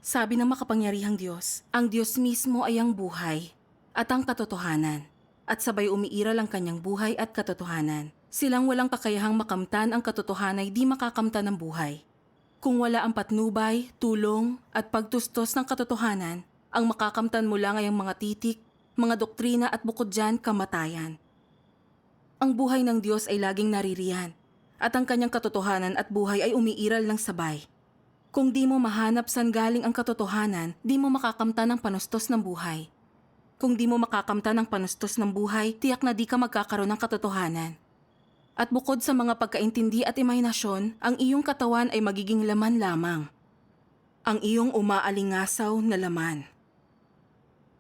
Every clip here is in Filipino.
Sabi ng makapangyarihang Diyos, ang Diyos mismo ay ang buhay at ang katotohanan, at sabay umiiral ang kanyang buhay at katotohanan. Silang walang kakayahang makamtan ang katotohanan ay di makakamtan ng buhay. Kung wala ang patnubay, tulong, at pagtustos ng katotohanan, ang makakamtan mo lang ay ang mga titik, mga doktrina at bukod dyan, kamatayan. Ang buhay ng Diyos ay laging naririyan, at ang kanyang katotohanan at buhay ay umiiral ng sabay. Kung di mo mahanap saan galing ang katotohanan, di mo makakamtan ng panustos ng buhay. Kung di mo makakamtan ng panustos ng buhay, tiyak na di ka magkakaroon ng katotohanan. At bukod sa mga pagkaintindi at imahinasyon, ang iyong katawan ay magiging laman lamang. Ang iyong umaalingasaw na laman.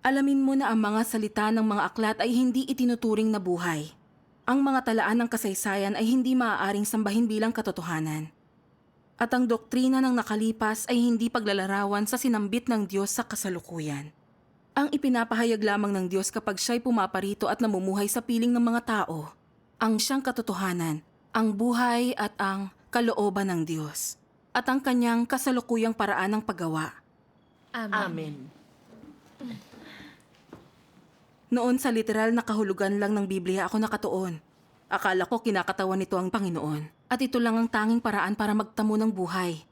Alamin mo na ang mga salita ng mga aklat ay hindi itinuturing na buhay. Ang mga talaan ng kasaysayan ay hindi maaaring sambahin bilang katotohanan. At ang doktrina ng nakalipas ay hindi paglalarawan sa sinambit ng Diyos sa kasalukuyan. Ang ipinapahayag lamang ng Diyos kapag siya'y pumaparito at namumuhay sa piling ng mga tao, ang siyang katotohanan, ang buhay at ang kalooban ng Diyos, at ang kanyang kasalukuyang paraan ng paggawa. Amen. Noon sa literal na kahulugan lang ng Biblia ako nakatuon. Akala ko kinakatawan nito ang Panginoon, at ito lang ang tanging paraan para magtamo ng buhay.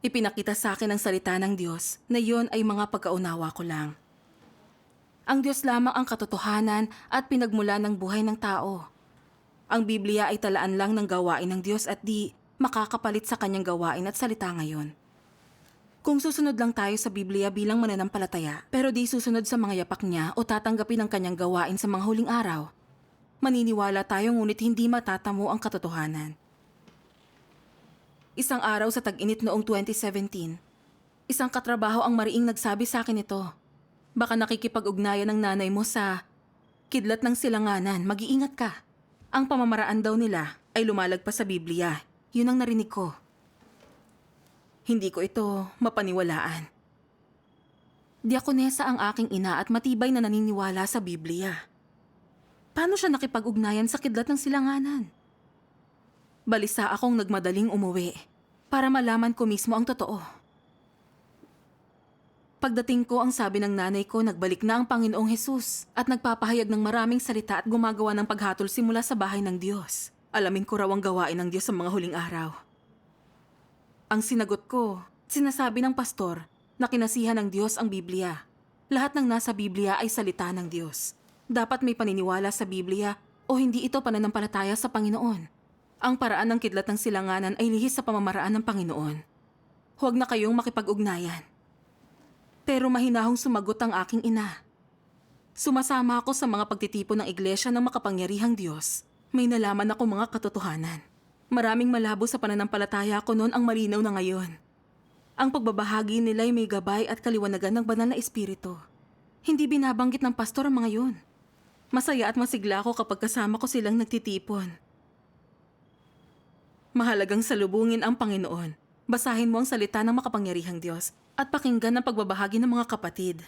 Ipinakita sa akin ang salita ng Diyos na iyon ay mga pagkaunawa ko lang. Ang Diyos lamang ang katotohanan at pinagmula ng buhay ng tao. Ang Biblia ay talaan lang ng gawain ng Diyos at di makakapalit sa kanyang gawain at salita ngayon. Kung susunod lang tayo sa Biblia bilang mananampalataya, pero di susunod sa mga yapak niya o tatanggapin ang kanyang gawain sa mga huling araw, maniniwala tayo ngunit hindi matatamo ang katotohanan. Isang araw sa tag-init noong 2017, isang katrabaho ang mariing nagsabi sa akin ito. Baka nakikipag-ugnayan ng nanay mo sa kidlat ng silanganan, mag-iingat ka. Ang pamamaraan daw nila ay lumalagpas sa Biblia. Yun ang narinig ko. Hindi ko ito mapaniwalaan. Diakonesa ang aking ina at matibay na naniniwala sa Biblia. Paano siya nakipag-ugnayan sa kidlat ng silanganan? Balisa akong nagmadaling umuwi para malaman ko mismo ang totoo. Pagdating ko, ang sabi ng nanay ko, nagbalik na ang Panginoong Hesus at nagpapahayag ng maraming salita at gumagawa ng paghatol simula sa bahay ng Diyos. Alamin ko raw ang gawain ng Diyos sa mga huling araw. Ang sinagot ko, sinasabi ng pastor na kinasihan ng Diyos ang Biblia. Lahat ng nasa Biblia ay salita ng Diyos. Dapat may paniniwala sa Biblia o hindi ito pananampalataya sa Panginoon. Ang paraan ng kidlat ng silanganan ay lihis sa pamamaraan ng Panginoon. Huwag na kayong makipag-ugnayan. Pero mahinahong sumagot ang aking ina. Sumasama ako sa mga pagtitipon ng iglesia ng makapangyarihang Diyos. May nalaman ako mga katotohanan. Maraming malabo sa pananampalataya ko noon ang malinaw na ngayon. Ang pagbabahagi nila ay may gabay at kaliwanagan ng banal na espiritu. Hindi binabanggit ng pastor ang mga yun. Masaya at masigla ako kapag kasama ko silang nagtitipon. Mahalagang salubungin ang Panginoon. Basahin mo ang salita ng makapangyarihang Diyos at pakinggan ang pagbabahagi ng mga kapatid.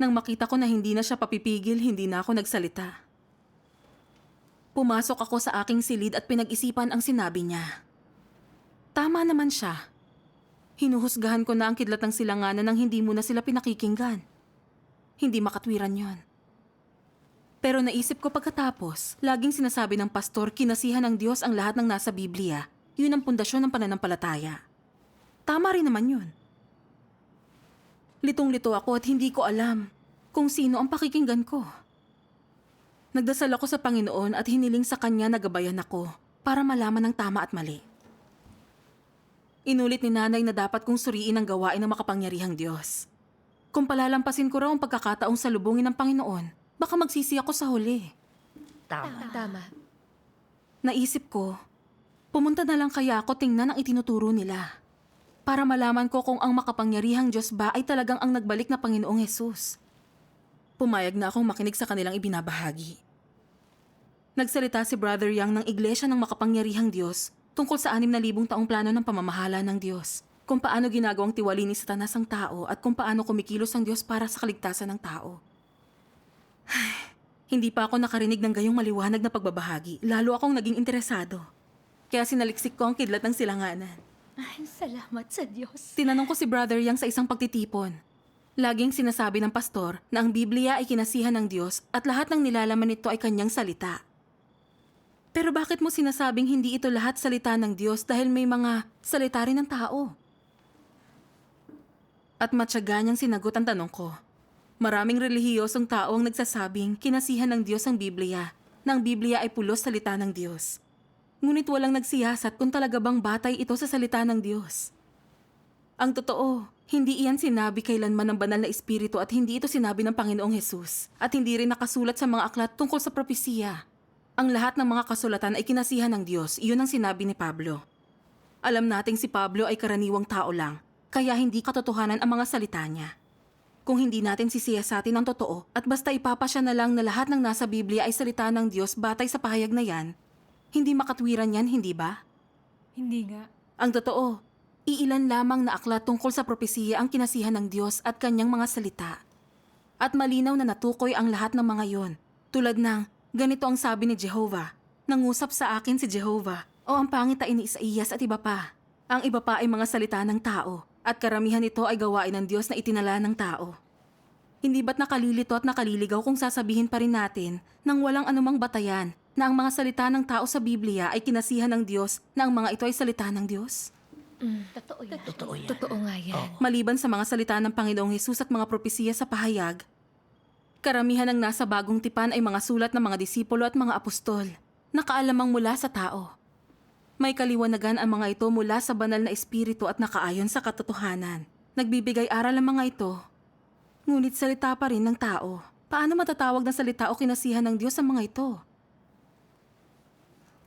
Nang makita ko na hindi na siya papipigil, hindi na ako nagsalita. Pumasok ako sa aking silid at pinag-isipan ang sinabi niya. Tama naman siya. Hinuhusgahan ko na ang kidlat ng silanganan nang hindi mo na sila pinakikinggan. Hindi makatwiran yon. Pero naisip ko pagkatapos, laging sinasabi ng pastor, kinasihan ng Diyos ang lahat ng nasa Biblia. Yun ang pundasyon ng pananampalataya. Tama rin naman yun. Litong-lito ako at hindi ko alam kung sino ang pakikinggan ko. Nagdasal ako sa Panginoon at hiniling sa Kanya na gabayan ako para malaman ang tama at mali. Inulit ni nanay na dapat kong suriin ang gawain ng makapangyarihang Diyos. Kung palalampasin ko raw ang pagkakataong salubungin ng Panginoon, baka magsisi ako sa huli. Tama. Naisip ko, pumunta na lang kaya ako tingnan ang itinuturo nila. Para malaman ko kung ang makapangyarihang Diyos ba ay talagang ang nagbalik na Panginoong Hesus. Pumayag na akong makinig sa kanilang ibinabahagi. Nagsalita si Brother Young ng Iglesia ng Makapangyarihang Diyos tungkol sa 6,000 taong plano ng pamamahala ng Diyos, kung paano ginagawang tiwali ni Satanas ang tao at kung paano kumikilos ang Diyos para sa kaligtasan ng tao. Hindi pa ako nakarinig ng gayong maliwanag na pagbabahagi, lalo akong naging interesado. Kaya sinaliksik ko ang kidlat ng silanganan. Ay, salamat sa Diyos. Tinanong ko si Brother Yang sa isang pagtitipon. Laging sinasabi ng pastor na ang Biblia ay kinasihan ng Diyos at lahat ng nilalaman nito ay kanyang salita. Pero bakit mo sinasabing hindi ito lahat salita ng Diyos dahil may mga salita rin ng tao? At matyaga niyang sinagot ang tanong ko. Maraming relihiyosong tao ang nagsasabing kinasihan ng Diyos ang Biblia, na ang Biblia ay pulos salita ng Diyos. Ngunit walang nagsiyasat kung talaga bang batay ito sa salita ng Diyos. Ang totoo, hindi iyan sinabi kailanman ng banal na espiritu at hindi ito sinabi ng Panginoong Hesus. At hindi rin nakasulat sa mga aklat tungkol sa propesiya. Ang lahat ng mga kasulatan ay kinasihan ng Diyos, iyon ang sinabi ni Pablo. Alam nating si Pablo ay karaniwang tao lang, kaya hindi katotohanan ang mga salita niya. Kung hindi natin sisiyasatin ang totoo at basta ipapasya na lang na lahat ng nasa Biblia ay salita ng Diyos batay sa pahayag na yan, hindi makatwiran yan, hindi ba? Hindi nga. Ang totoo, iilan lamang na aklat tungkol sa propesiya ang kinasihan ng Diyos at kanyang mga salita. At malinaw na natukoy ang lahat ng mga yon. Tulad ng, ganito ang sabi ni Jehovah, nangusap sa akin si Jehovah, o ang pangitain ni Isaías at iba pa. Ang iba pa ay mga salita ng tao, at karamihan nito ay gawain ng Diyos na itinala ng tao. Hindi ba't nakalilito at nakaliligaw kung sasabihin pa rin natin nang walang anumang batayan na ang mga salita ng tao sa Biblia ay kinasihan ng Diyos na ang mga ito ay salita ng Diyos? Totoo yan. Totoo nga yan. Maliban sa mga salita ng Panginoong Hesus at mga propesiya sa pahayag, karamihan ng nasa bagong tipan ay mga sulat ng mga disipulo at mga apostol na kaalamang mula sa tao. May kaliwanagan ang mga ito mula sa banal na espiritu at nakaayon sa katotohanan. Nagbibigay aral ang mga ito, ngunit salita pa rin ng tao. Paano matatawag na salita o kinasihan ng Diyos ang mga ito?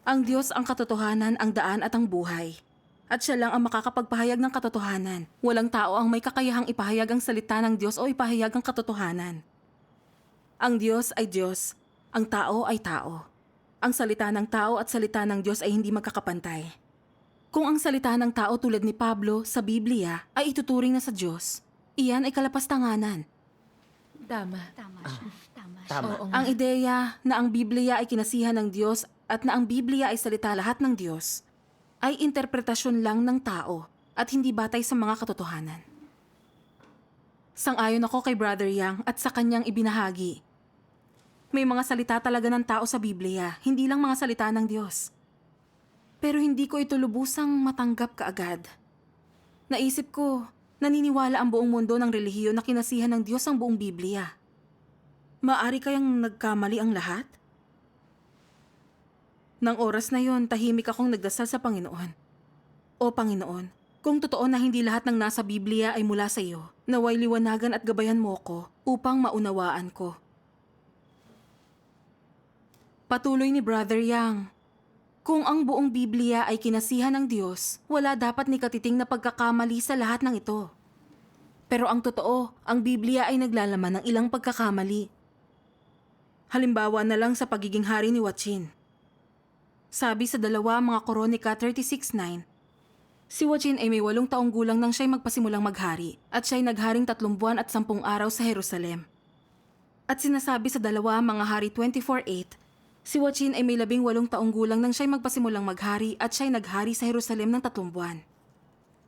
Ang Diyos ang katotohanan, ang daan at ang buhay. At siya lang ang makakapagpahayag ng katotohanan. Walang tao ang may kakayahang ipahayag ang salita ng Diyos o ipahayag ang katotohanan. Ang Diyos ay Diyos, ang tao ay tao. Ang salita ng tao at salita ng Diyos ay hindi magkakapantay. Kung ang salita ng tao tulad ni Pablo sa Biblia ay ituturing na sa Diyos, iyan ay kalapastanganan. Tama. Tama. Oo nga. Ang ideya na ang Biblia ay kinasihan ng Diyos at na ang Biblia ay salita lahat ng Diyos ay interpretasyon lang ng tao at hindi batay sa mga katotohanan. Sang-ayon ako kay Brother Yang at sa kanyang ibinahagi. May mga salita talaga ng tao sa Biblia, hindi lang mga salita ng Diyos. Pero hindi ko ito lubusang matanggap kaagad. Naisip ko, naniniwala ang buong mundo ng relihiyon na kinasihan ng Diyos ang buong Biblia. Maari kayang nagkamali ang lahat? Nang oras na yon, tahimik akong nagdasal sa Panginoon. O Panginoon, kung totoo na hindi lahat ng nasa Biblia ay mula sa iyo, naway liwanagan at gabayan mo ko upang maunawaan ko. Patuloy ni Brother Yang, kung ang buong Biblia ay kinasihan ng Diyos, wala dapat ni katiting na pagkakamali sa lahat ng ito. Pero ang totoo, ang Biblia ay naglalaman ng ilang pagkakamali. Halimbawa na lang sa pagiging hari ni Joachim. Sabi sa 2 mga Kronika 36:9, si Joachim ay may 8 taong gulang nang siya'y magpasimulang maghari at siya'y nagharing 3 buwan at 10 araw sa Jerusalem. At sinasabi sa 2 mga Hari 24:8, si Joachim ay may 18 taong gulang nang siya'y magpasimulang maghari at siya'y naghari sa Jerusalem ng 3 buwan.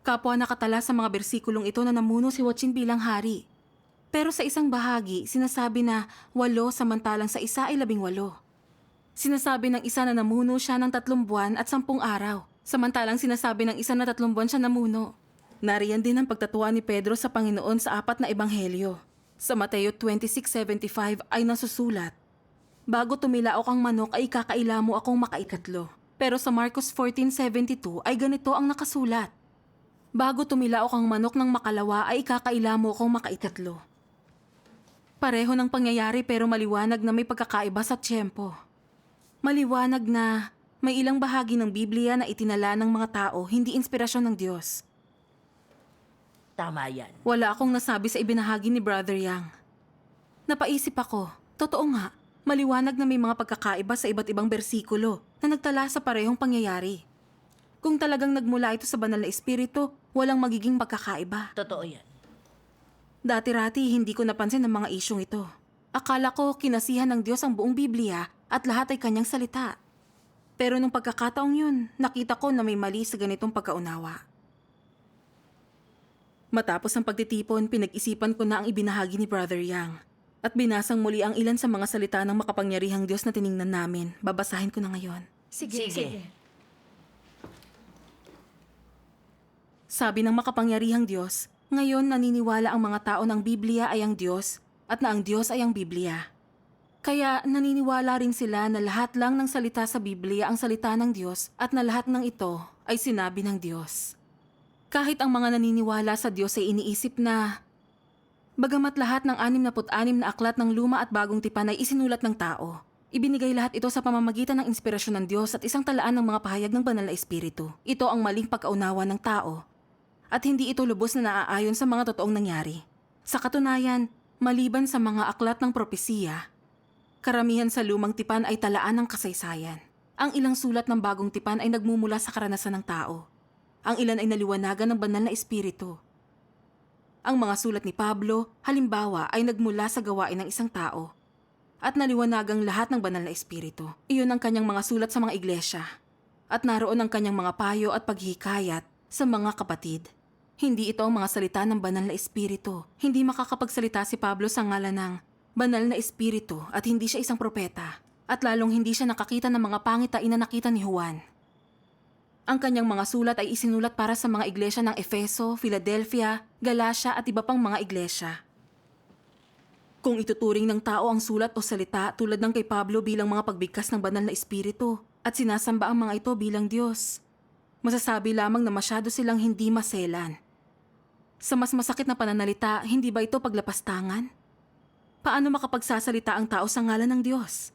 Kapwa nakatala sa mga bersikulong ito na namuno si Joachim bilang hari. Pero sa isang bahagi, sinasabi na 8 samantalang sa isa ay 18. Sinasabi ng isa na namuno siya ng 3 buwan at 10 araw, samantalang sinasabi ng isa na 3 buwan siya namuno. Nariyan din ang pagtatuwa ni Pedro sa Panginoon sa 4 na ebanghelyo. Sa Mateo 26:75 ay nasusulat, bago tumilaok ang manok ay ikakaila mo akong makaikatlo. Pero sa Marcos 14:72 ay ganito ang nakasulat, bago tumilaok ang manok ng makalawa ay ikakaila mo akong makaikatlo. Pareho ng pangyayari pero maliwanag na may pagkakaiba sa tiyempo. Maliwanag na may ilang bahagi ng Biblia na itinala ng mga tao, hindi inspirasyon ng Diyos. Tama yan. Wala akong nasabi sa ibinahagi ni Brother Yang. Napaisip ako, totoo nga, maliwanag na may mga pagkakaiba sa iba't ibang bersikulo na nagtala sa parehong pangyayari. Kung talagang nagmula ito sa banal na espiritu, walang magiging pagkakaiba. Totoo yan. Dati-rati hindi ko napansin ang mga isyong ito. Akala ko kinasihan ng Diyos ang buong Biblia at lahat ay kanyang salita. Pero nung pagkakataong yun, nakita ko na may mali sa ganitong pagkaunawa. Matapos ang pagtitipon, pinag-isipan ko na ang ibinahagi ni Brother Yang. At binasang muli ang ilan sa mga salita ng makapangyarihang Diyos na tiningnan namin. Babasahin ko na ngayon. Sige. Sabi ng makapangyarihang Diyos, ngayon naniniwala ang mga tao ng Biblia ay ang Diyos at na ang Diyos ay ang Biblia. Kaya naniniwala rin sila na lahat lang ng salita sa Biblia ang salita ng Diyos at na lahat ng ito ay sinabi ng Diyos. Kahit ang mga naniniwala sa Diyos ay iniisip na, bagamat lahat ng 66 na aklat ng luma at bagong tipan ay isinulat ng tao, ibinigay lahat ito sa pamamagitan ng inspirasyon ng Diyos at isang talaan ng mga pahayag ng banal na espiritu. Ito ang maling pagkaunawa ng tao at hindi ito lubos na naaayon sa mga totoong nangyari. Sa katunayan, maliban sa mga aklat ng propesiya, karamihan sa lumang tipan ay talaan ng kasaysayan. Ang ilang sulat ng bagong tipan ay nagmumula sa karanasan ng tao. Ang ilan ay naliwanagan ng banal na espiritu. Ang mga sulat ni Pablo, halimbawa, ay nagmula sa gawain ng isang tao at naliwanagang lahat ng banal na espiritu. Iyon ang kanyang mga sulat sa mga iglesia at naroon ang kanyang mga payo at paghihikayat sa mga kapatid. Hindi ito ang mga salita ng banal na espiritu. Hindi makakapagsalita si Pablo sa ngalan ng banal na espiritu at hindi siya isang propeta. At lalong hindi siya nakakita ng mga pangitain na nakita ni Juan. Ang kanyang mga sulat ay isinulat para sa mga iglesia ng Efeso, Philadelphia, Galacia at iba pang mga iglesia. Kung ituturing ng tao ang sulat o salita tulad ng kay Pablo bilang mga pagbigkas ng banal na espiritu at sinasamba ang mga ito bilang Diyos, masasabi lamang na masyado silang hindi maselan. Sa mas masakit na pananalita, hindi ba ito paglapastangan? Paano makapagsasalita ang tao sa ngalan ng Diyos?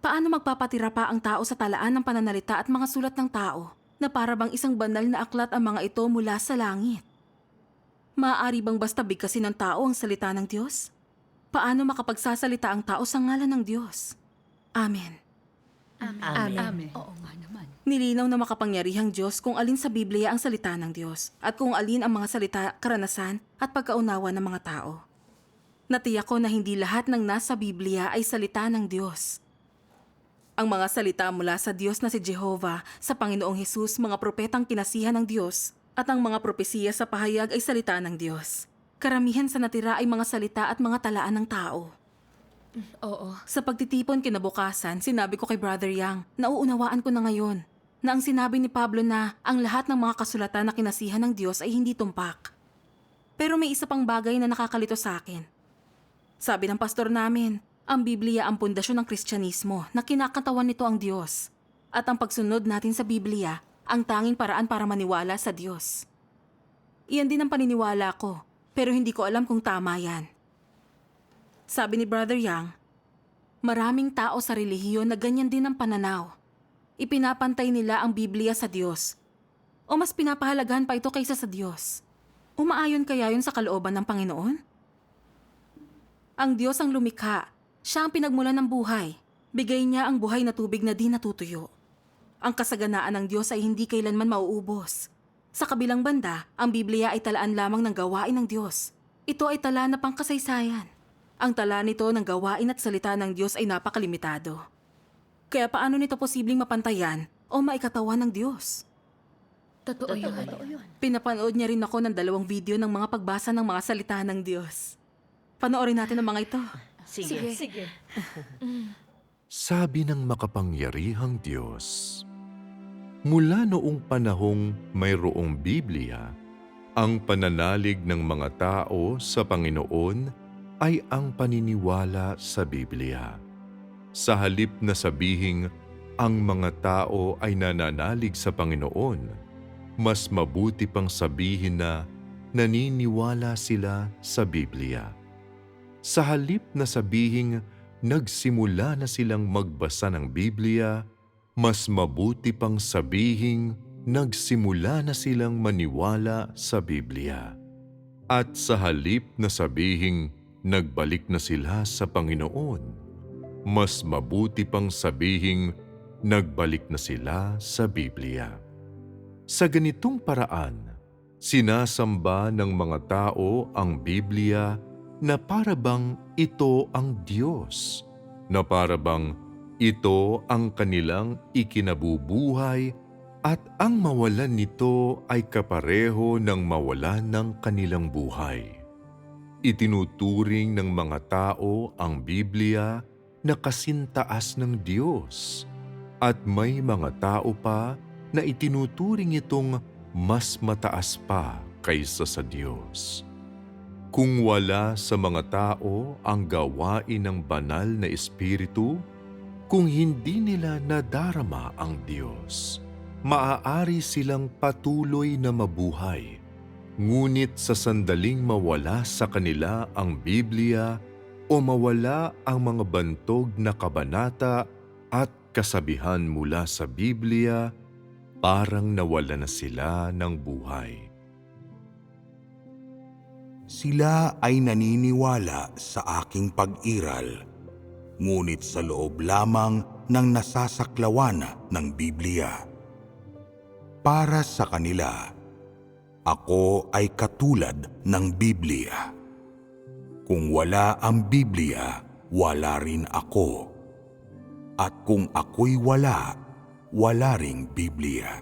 Paano magpapatira pa ang tao sa talaan ng pananalita at mga sulat ng tao na para bang isang banal na aklat ang mga ito mula sa langit? Maaari bang basta bigkasin ng tao ang salita ng Diyos? Paano makapagsasalita ang tao sa ngalan ng Diyos? Amen. Amen. Oo nga naman. Nilinaw na makapangyarihang Diyos kung alin sa Biblia ang salita ng Diyos at kung alin ang mga salita, karanasan at pagkaunawa ng mga tao. Natiyak ko na hindi lahat ng nasa Biblia ay salita ng Diyos. Ang mga salita mula sa Diyos na si Jehovah, sa Panginoong Hesus, mga propetang kinasihan ng Diyos, at ang mga propesiya sa pahayag ay salita ng Diyos. Karamihan sa natira ay mga salita at mga talaan ng tao. Oo. Sa pagtitipon kinabukasan, sinabi ko kay Brother Yang, nauunawaan ko na ngayon, na ang sinabi ni Pablo na ang lahat ng mga kasulatan na kinasihan ng Diyos ay hindi tumpak. Pero may isa pang bagay na nakakalito sa akin. Sabi ng pastor namin, ang Biblia ang pundasyon ng Kristyanismo na kinakatawan nito ang Diyos. At ang pagsunod natin sa Biblia, ang tanging paraan para maniwala sa Diyos. Iyan din ang paniniwala ko, pero hindi ko alam kung tama yan. Sabi ni Brother Yang, maraming tao sa relihiyon na ganyan din ang pananaw. Ipinapantay nila ang Biblia sa Diyos. O mas pinapahalagahan pa ito kaysa sa Diyos. Umaayon kaya yun sa kalooban ng Panginoon? Ang Diyos ang lumikha. Siya ang pinagmulan ng buhay. Bigay niya ang buhay na tubig na di natutuyo. Ang kasaganaan ng Diyos ay hindi kailanman mauubos. Sa kabilang banda, ang Biblia ay talaan lamang ng gawain ng Diyos. Ito ay tala na pangkasaysayan. Ang tala nito ng gawain at salita ng Diyos ay napakalimitado. Kaya paano nito posibleng mapantayan o maikatawan ng Diyos? Totoo yun. Pinapanood niya rin ako ng 2 video ng mga pagbasa ng mga salita ng Diyos. Panoorin natin ang mga ito. Sige. Sabi ng makapangyarihang Diyos, mula noong panahong mayroong Biblia, ang pananalig ng mga tao sa Panginoon ay ang paniniwala sa Biblia. Sa halip na sabihing ang mga tao ay nananalig sa Panginoon, mas mabuti pang sabihin na naniniwala sila sa Biblia. Sa halip na sabihing nagsimula na silang magbasa ng Biblia, mas mabuti pang sabihing nagsimula na silang maniwala sa Biblia. At sa halip na sabihing nagbalik na sila sa Panginoon, mas mabuti pang sabihing nagbalik na sila sa Biblia. Sa ganitong paraan, sinasamba ng mga tao ang Biblia na para bang ito ang Diyos, na para bang ito ang kanilang ikinabubuhay at ang mawalan nito ay kapareho ng mawalan ng kanilang buhay. Itinuturing ng mga tao ang Biblia na kasintaas ng Diyos, at may mga tao pa na itinuturing itong mas mataas pa kaysa sa Diyos. Kung wala sa mga tao ang gawain ng banal na Espiritu, kung hindi nila nadarama ang Diyos, maaari silang patuloy na mabuhay. Ngunit sa sandaling mawala sa kanila ang Biblia o mawala ang mga bantog na kabanata at kasabihan mula sa Biblia, parang nawala na sila ng buhay. Sila ay naniniwala sa aking pag-iral, ngunit sa loob lamang ng nasasaklawan ng Biblia. Para sa kanila, ako ay katulad ng Biblia. Kung wala ang Biblia, wala rin ako. At kung ako'y wala, wala ring Biblia.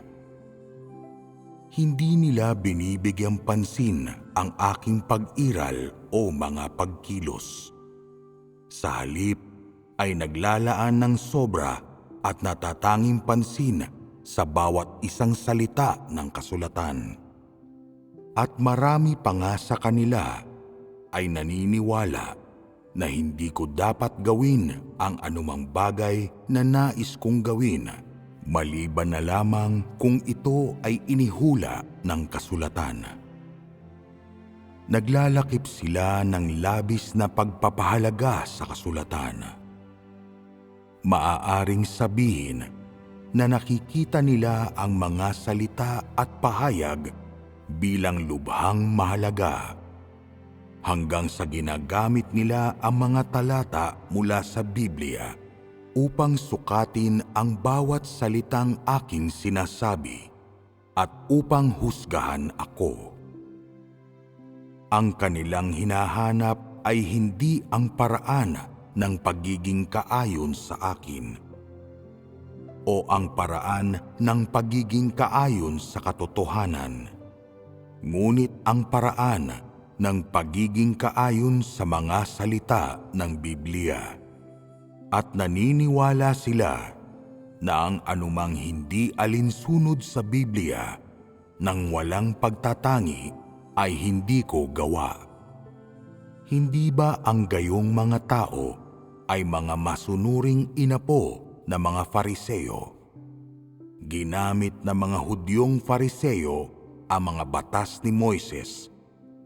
Hindi nila binibigyang pansin ang aking pag-iral o mga pagkilos. Sa halip ay naglalaan ng sobra at natatanging pansin sa bawat isang salita ng kasulatan. At marami pa nga sa kanila ay naniniwala na hindi ko dapat gawin ang anumang bagay na nais kong gawin, maliban na lamang kung ito ay inihula ng kasulatan. Naglalakip sila ng labis na pagpapahalaga sa kasulatan. Maaaring sabihin na nakikita nila ang mga salita at pahayag bilang lubhang mahalaga, hanggang sa ginagamit nila ang mga talata mula sa Biblia upang sukatin ang bawat salitang aking sinasabi at upang husgahan ako. Ang kanilang hinahanap ay hindi ang paraan ng pagiging kaayon sa akin o ang paraan ng pagiging kaayon sa katotohanan, ngunit ang paraan ng pagiging kaayon sa mga salita ng Biblia. At naniniwala sila na ang anumang hindi alinsunod sa Biblia nang walang pagtatangi ay hindi ko gawa. Hindi ba ang gayong mga tao ay mga masunuring inapo na mga Fariseo? Ginamit ng mga Hudyong Fariseo ang mga batas ni Moises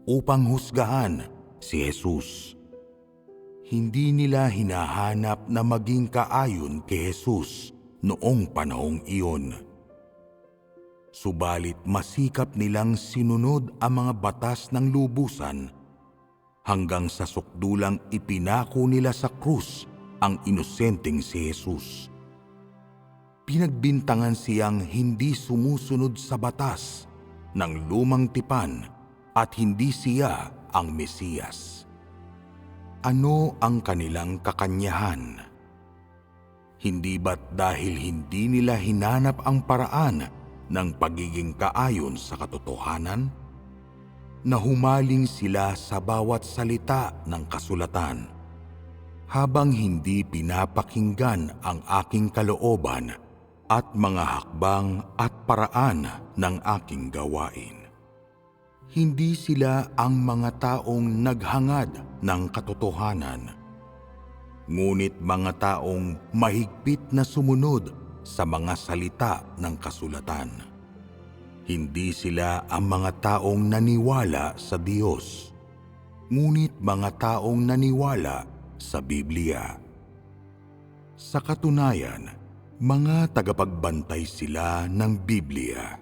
upang husgahan si Jesus. Hindi nila hinahanap na maging kaayon kay Jesus noong panahong iyon. Subalit masikap nilang sinunod ang mga batas ng lubusan hanggang sa sukdulang ipinako nila sa krus ang inosenteng si Jesus. Pinagbintangan siyang hindi sumusunod sa batas ng lumang tipan at hindi siya ang Mesiyas. Ano ang kanilang kakanyahan? Hindi ba't dahil hindi nila hinanap ang paraan ng pagiging kaayon sa katotohanan? Nahumaling sila sa bawat salita ng kasulatan, habang hindi pinapakinggan ang aking kalooban at mga hakbang at paraan ng aking gawain. Hindi sila ang mga taong naghangad ng katotohanan, ngunit mga taong mahigpit na sumunod sa mga salita ng kasulatan. Hindi sila ang mga taong naniwala sa Diyos, ngunit mga taong naniwala sa Biblia. Sa katunayan, mga tagapagbantay sila ng Biblia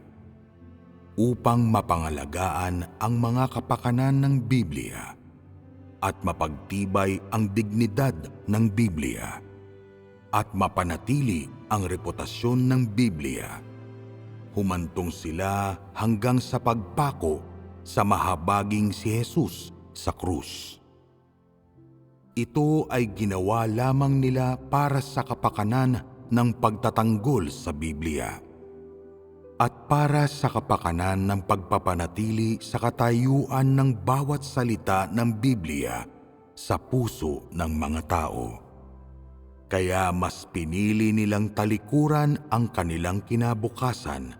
upang mapangalagaan ang mga kapakanan ng Biblia at mapagtibay ang dignidad ng Biblia at mapanatili ang reputasyon ng Biblia. Humantong sila hanggang sa pagpako sa mahabaging si Jesus sa krus. Ito ay ginawa lamang nila para sa kapakanan ng pagtatanggol sa Biblia. at para sa kapakanan ng pagpapanatili sa katayuan ng bawat salita ng Biblia sa puso ng mga tao. Kaya mas pinili nilang talikuran ang kanilang kinabukasan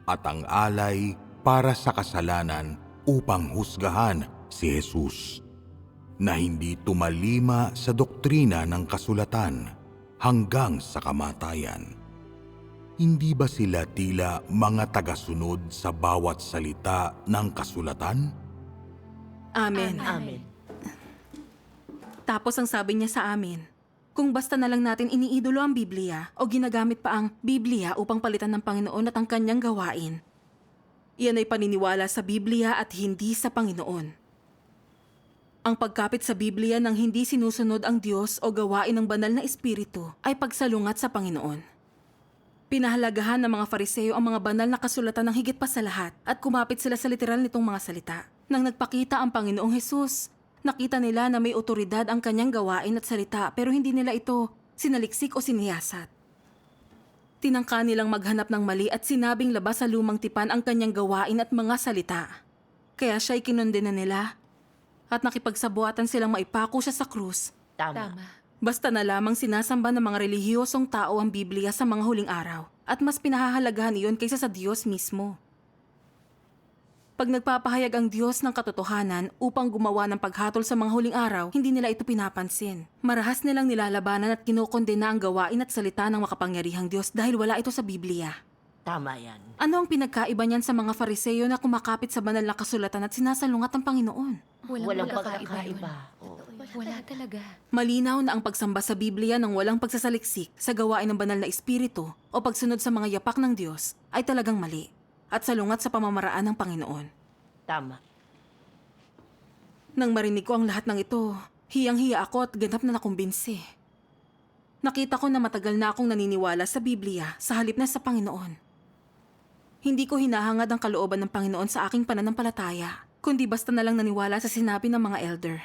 at ang alay para sa kasalanan upang husgahan si Jesus, na hindi tumalima sa doktrina ng kasulatan hanggang sa kamatayan. Hindi ba sila tila mga tagasunod sa bawat salita ng kasulatan? Amen. Amen. Tapos ang sabi niya sa amin, kung basta na lang natin iniidolo ang Biblia o ginagamit pa ang Biblia upang palitan ng Panginoon at ang kanyang gawain, iyan ay paniniwala sa Biblia at hindi sa Panginoon. Ang pagkapit sa Biblia ng hindi sinusunod ang Diyos o gawain ng banal na espiritu ay pagsalungat sa Panginoon. Pinahalagahan ng mga Fariseo ang mga banal na kasulatan ng higit pa sa lahat at kumapit sila sa literal nitong mga salita. Nang nagpakita ang Panginoong Hesus, nakita nila na may otoridad ang kanyang gawain at salita pero hindi nila ito sinaliksik o siniyasat. Tinangka nilang maghanap ng mali at sinabing labas sa lumang tipan ang kanyang gawain at mga salita. Kaya siya'y kinondena nila at nakipagsabuatan silang maipako siya sa krus. Tama. Basta na lamang sinasamba ng mga relihiyosong tao ang Biblia sa mga huling araw at mas pinahahalagahan iyon kaysa sa Diyos mismo. Pag nagpapahayag ang Diyos ng katotohanan upang gumawa ng paghatol sa mga huling araw, hindi nila ito pinapansin. Marahas nilang nilalabanan at kinokondena ang gawain at salita ng makapangyarihang Diyos dahil wala ito sa Biblia. Tama yan. Ano ang pinagkaiba niyan sa mga Fariseo na kumakapit sa banal na kasulatan at sinasalungat ang Panginoon? Walang pagkakaiba. Oo. Wala talaga. Malinaw na ang pagsamba sa Biblia ng walang pagsasaliksik sa gawain ng banal na espiritu o pagsunod sa mga yapak ng Diyos ay talagang mali at salungat sa pamamaraan ng Panginoon. Tama. Nang marinig ko ang lahat ng ito, hiyang-hiya ako at ganap na nakumbinsi. Nakita ko na matagal na akong naniniwala sa Biblia sa halip na sa Panginoon. Hindi ko hinahangad ang kalooban ng Panginoon sa aking pananampalataya, kundi basta na lang naniwala sa sinabi ng mga elder.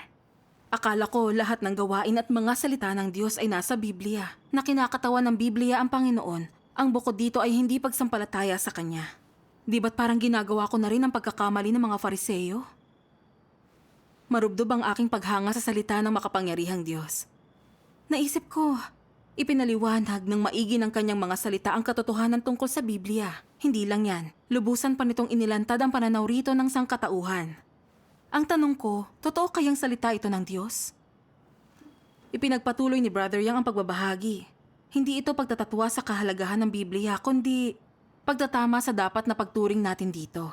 Akala ko lahat ng gawain at mga salita ng Diyos ay nasa Biblia, na kinakatawan ng Biblia ang Panginoon. Ang bukod dito ay hindi pagsampalataya sa Kanya. Di ba't parang ginagawa ko na rin ang pagkakamali ng mga Fariseo? Marubdob ang aking paghanga sa salita ng makapangyarihang Diyos. Naisip ko, ipinaliwanag ng maigi ng kanyang mga salita ang katotohanan tungkol sa Biblia. Hindi lang yan, lubusan pa nitong inilantad ang pananaw rito ng sangkatauhan. Ang tanong ko, totoo kayang salita ito ng Diyos? Ipinagpatuloy ni Brother Yang ang pagbabahagi. Hindi ito pagtatatwa sa kahalagahan ng Biblia, kundi pagtatama sa dapat na pagturing natin dito.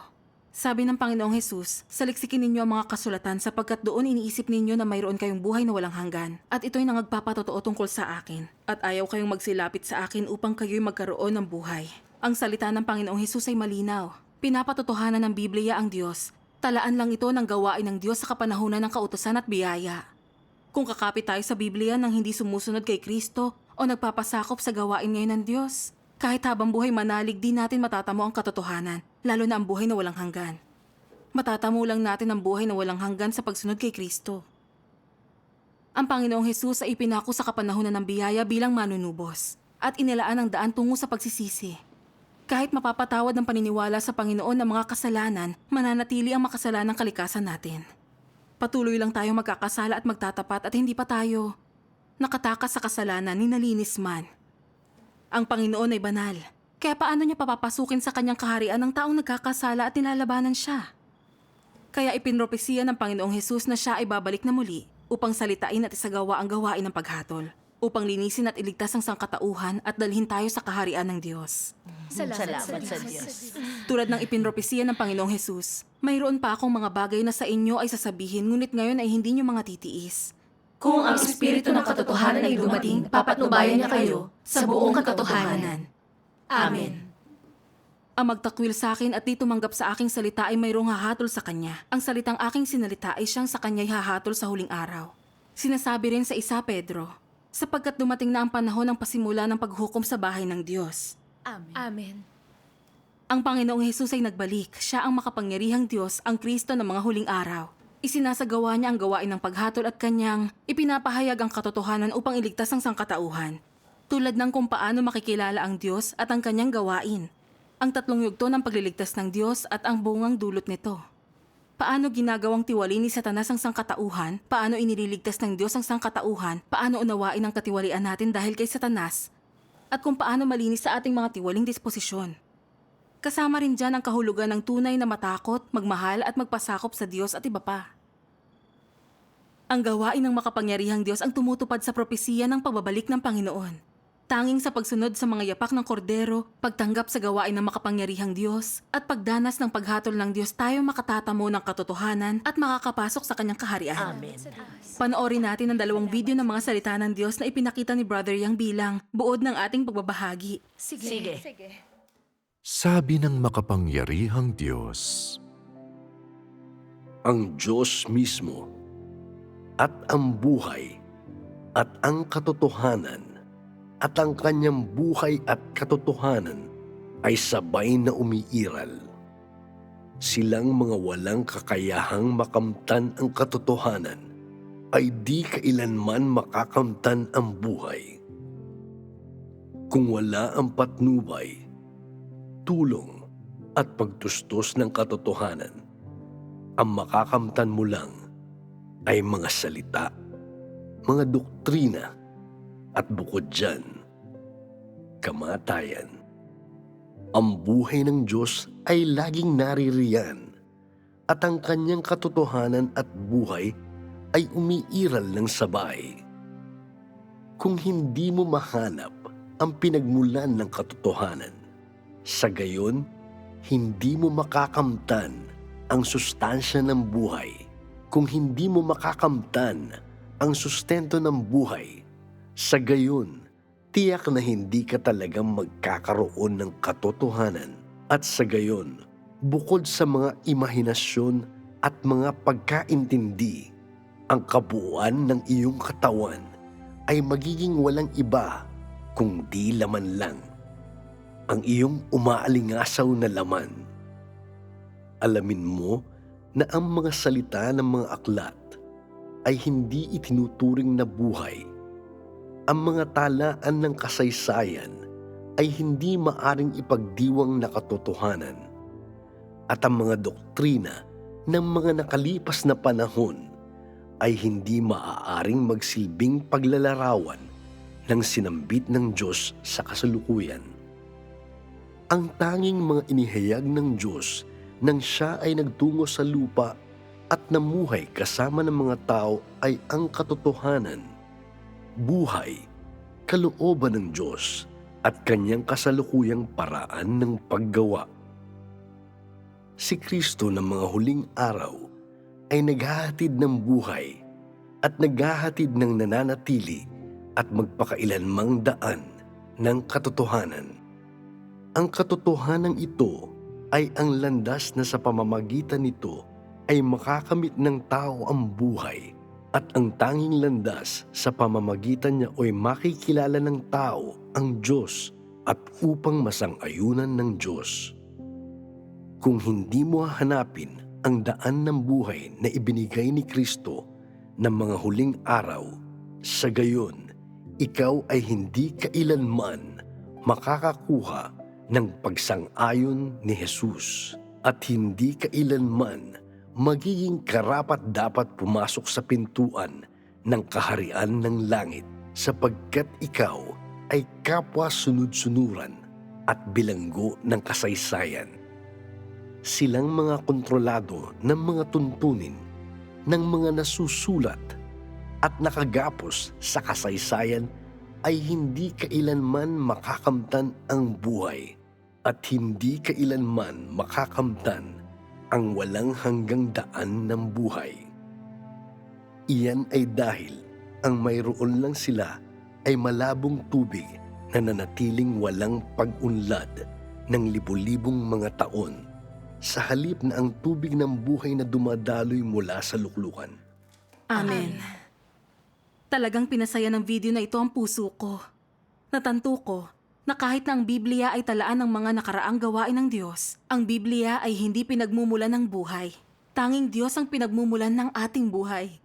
Sabi ng Panginoong Hesus, saliksikin ninyo ang mga kasulatan sapagkat doon iniisip ninyo na mayroon kayong buhay na walang hanggan. At ito'y nangagpapatotoo tungkol sa akin. At ayaw kayong magsilapit sa akin upang kayo'y magkaroon ng buhay. Ang salita ng Panginoong Hesus ay malinaw. Pinapatotohanan ng Biblia ang Diyos. Talaan lang ito ng gawain ng Diyos sa kapanahunan ng kautusan at biyaya. Kung kakapit tayo sa Biblia nang hindi sumusunod kay Kristo o nagpapasakop sa gawain ngayon ng Diyos, kahit habang buhay manalig, di natin matatamo ang katotohanan, lalo na ang buhay na walang hanggan. Matatamo lang natin ang buhay na walang hanggan sa pagsunod kay Kristo. Ang Panginoong Hesus ay ipinako sa kapanahunan ng biyaya bilang manunubos at inilaan ang daan tungo sa pagsisisi. Kahit mapapatawad ng paniniwala sa Panginoon ng mga kasalanan, mananatili ang makasalanang kalikasan natin. Patuloy lang tayo magkakasala at magtatapat at hindi pa tayo nakatakas sa kasalanan ni nalinis man. Ang Panginoon ay banal, kaya paano niya papapasukin sa kanyang kaharian ng taong nagkakasala at nilalabanan siya? Kaya ipinropesiya ng Panginoong Hesus na siya ay babalik na muli upang salitain at isagawa ang gawain ng paghatol, upang linisin at iligtas ang sangkatauhan at dalhin tayo sa kaharian ng Diyos. Salamat sa Diyos. Tulad ng ipinropesiya ng Panginoong Hesus, mayroon pa akong mga bagay na sa inyo ay sasabihin ngunit ngayon ay hindi niyo mga titiis. Kung ang Espiritu ng katotohanan ay dumating, papatnubayan niya kayo sa buong katotohanan. Amen. Ang magtakwil sa akin at di tumanggap sa aking salita ay mayroong hahatol sa kanya. Ang salitang aking sinalita ay siyang sa kanya'y hahatol sa huling araw. Sinasabi rin sa 1 Pedro, sapagkat dumating na ang panahon ng pasimula ng paghukom sa bahay ng Diyos. Amen. Ang Panginoong Hesus ay nagbalik. Siya ang makapangyarihang Diyos, ang Kristo ng mga huling araw. Isinasagawa niya ang gawain ng paghatol at kanyang ipinapahayag ang katotohanan upang iligtas ang sangkatauhan. Tulad ng kung paano makikilala ang Diyos at ang kanyang gawain. ang tatlong yugto ng pagliligtas ng Diyos at ang bungang dulot nito. Paano ginagawang tiwali ni Satanas ang sangkatauhan? Paano inililigtas ng Diyos ang sangkatauhan? Paano unawain ang katiwalian natin dahil kay Satanas? At kung paano malinis sa ating mga tiwaling disposisyon. Kasama rin dyan ang kahulugan ng tunay na matakot, magmahal at magpasakop sa Diyos at iba pa. Ang gawain ng makapangyarihang Diyos ang tumutupad sa propesiya ng pagbabalik ng Panginoon. Tanging sa pagsunod sa mga yapak ng kordero, pagtanggap sa gawain ng makapangyarihang Diyos, at pagdanas ng paghatol ng Diyos tayo makatatamo ng katotohanan at makakapasok sa kanyang kaharian. Amen. Panoorin natin ang 2 video ng mga salita ng Diyos na ipinakita ni Brother Yang bilang buod ng ating pagbabahagi. Sige. Sabi ng makapangyarihang Diyos, ang Diyos mismo at ang buhay at ang katotohanan at ang kanyang buhay at katotohanan ay sabay na umiiral. Silang mga walang kakayahang makamtan ang katotohanan ay di kailanman makakamtan ang buhay. Kung wala ang patnubay, tulong at pagtustos ng katotohanan, ang makakamtan mo lang ay mga salita, mga doktrina, at bukod dyan, kamatayan. Ang buhay ng Diyos ay laging naririyan at ang kanyang katotohanan at buhay ay umiiral ng sabay. Kung hindi mo mahanap ang pinagmulan ng katotohanan, sa gayon, hindi mo makakamtan ang sustansya ng buhay. Kung hindi mo makakamtan ang sustento ng buhay, sa gayon, tiyak na hindi ka talagang magkakaroon ng katotohanan. At sa gayon, bukod sa mga imahinasyon at mga pagkaintindi, ang kabuuan ng iyong katawan ay magiging walang iba kundi laman lang. Ang iyong umaalingasaw na laman. Alamin mo na ang mga salita ng mga aklat ay hindi itinuturing na buhay. Ang mga talaan ng kasaysayan ay hindi maaring ipagdiwang na katotohanan. At ang mga doktrina ng mga nakalipas na panahon ay hindi maaaring magsilbing paglalarawan ng sinambit ng Diyos sa kasalukuyan. Ang tanging mga inihayag ng Diyos nang siya ay nagtungo sa lupa at namuhay kasama ng mga tao ay ang katotohanan, buhay, kalooban ng Diyos at kanyang kasalukuyang paraan ng paggawa. Si Kristo ng mga huling araw ay naghahatid ng buhay at naghahatid ng nananatili at magpakailanmang daan ng katotohanan. Ang katotohanan ito ay ang landas na sa pamamagitan nito ay makakamit ng tao ang buhay at ang tanging landas sa pamamagitan niya ay makikilala ng tao ang Diyos at upang masang-ayunan ng Diyos. Kung hindi mo hahanapin ang daan ng buhay na ibinigay ni Kristo ng mga huling araw, sa gayon, ikaw ay hindi kailanman makakakuha ng pagsang-ayon ni Jesus at hindi kailanman magiging karapat-dapat pumasok sa pintuan ng kaharian ng langit sapagkat ikaw ay kapwa sunod-sunuran at bilanggo ng kasaysayan. Silang mga kontrolado ng mga tuntunin ng mga nasusulat at nakagapos sa kasaysayan ay hindi kailanman makakamtan ang buhay at hindi kailanman makakamtan ang walang hanggang daan ng buhay. Iyan ay dahil ang mayroon lang sila ay malabong tubig na nanatiling walang pag-unlad ng libu-libong mga taon sa halip na ang tubig ng buhay na dumadaloy mula sa luklukan. Amen. Talagang pinasaya ng video na ito ang puso ko. Natanto ko na kahit na ang Biblia ay talaan ng mga nakaraang gawain ng Diyos, ang Biblia ay hindi pinagmumulan ng buhay. Tanging Diyos ang pinagmumulan ng ating buhay.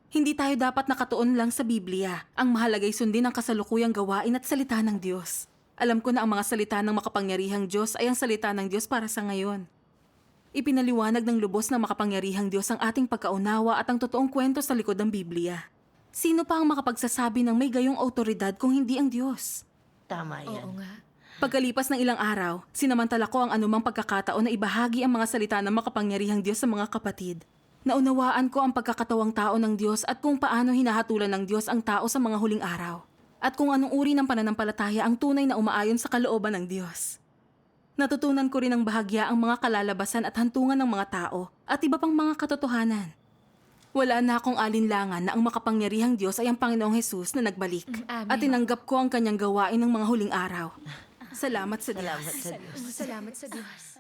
Hindi tayo dapat nakatuon lang sa Biblia. Ang mahalagay sundin ang kasalukuyang gawain at salita ng Diyos. Alam ko na ang mga salita ng makapangyarihang Diyos ay ang salita ng Diyos para sa ngayon. Ipinaliwanag ng lubos ng makapangyarihang Diyos ang ating pagkaunawa at ang totoong kwento sa likod ng Biblia. Sino pa ang makapagsasabi ng may gayong autoridad kung hindi ang Diyos? Tama yan. Oo nga. Pagkalipas ng ilang araw, sinamantala ko ang anumang pagkakataon na ibahagi ang mga salita ng makapangyarihang Diyos sa mga kapatid. Naunawaan ko ang pagkakatawang tao ng Diyos at kung paano hinahatulan ng Diyos ang tao sa mga huling araw. At kung anong uri ng pananampalataya ang tunay na umaayon sa kalooban ng Diyos. Natutunan ko rin ang bahagya ang mga kalalabasan at hantungan ng mga tao at iba pang mga katotohanan. Wala na akong alinlangan na ang makapangyarihang Diyos ay ang Panginoong Hesus na nagbalik. Amen. At tinanggap ko ang kanyang gawain ng mga huling araw. Salamat sa Diyos. Salamat sa Diyos. Salamat sa Diyos.